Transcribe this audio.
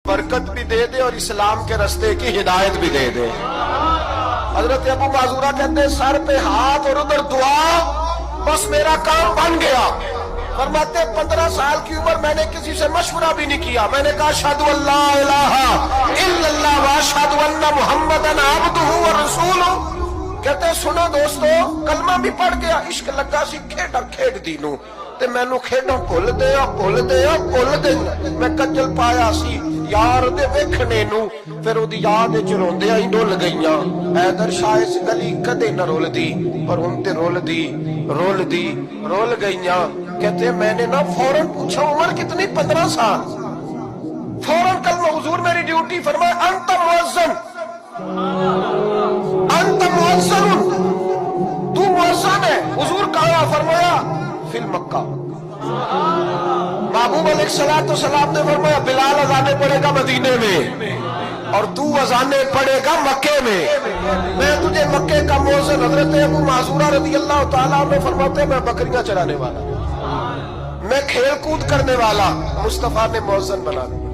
برکت بھی دے دے اور اسلام کے رستے کی ہدایت بھی دے دے۔ حضرت ابو معذورہ کہتے ہیں سر پہ ہاتھ اور ادھر دعا، بس میرا کام بن گیا۔ فرماتے 15 سال کی عمر میں نے کسی سے مشورہ بھی نہیں کیا، میں نے کہا اشہد ان لا الہ الا اللہ واشہد ان محمدن عبدہ ورسولہ۔ کہتے ہیں سنو دوستو، کلمہ بھی پڑھ گیا، عشق لگا سی کھیڈا کھیڈ دی نو تے مینوں کھیڈاں بھول دے میں کجل پایا سی یار دے ویکھنے نو، پھر او دی یاد وچ روندیاں ہی ڈول گئیاں۔ حیدر شاہ اس گلی کدے نہ رول دی، پر ہن تے رول گئیاں۔ کہتے ہیں میں نے نا فوراً پوچھا عمر کتنی؟ 15 سال۔ فوراً کلمہ حضور میری ڈیوٹی، فرمایا انت مؤذن، انت مؤذن، تو مؤذن ہے۔ حضور کہا؟ فرمایا فی المکہ۔ محبوب علیہ السلام نے فرمایا بلال اذانے پڑھے گا مدینے میں اور تو اذانے پڑھے گا مکے میں، میں تجھے مکے کا مؤذن۔ حضرت ابو معذورہ رضی اللہ تعالیٰ عنہ فرماتے ہیں میں بکریاں چرانے والا، میں کھیل کود کرنے والا، مصطفیٰ نے مؤذن بنا دیا۔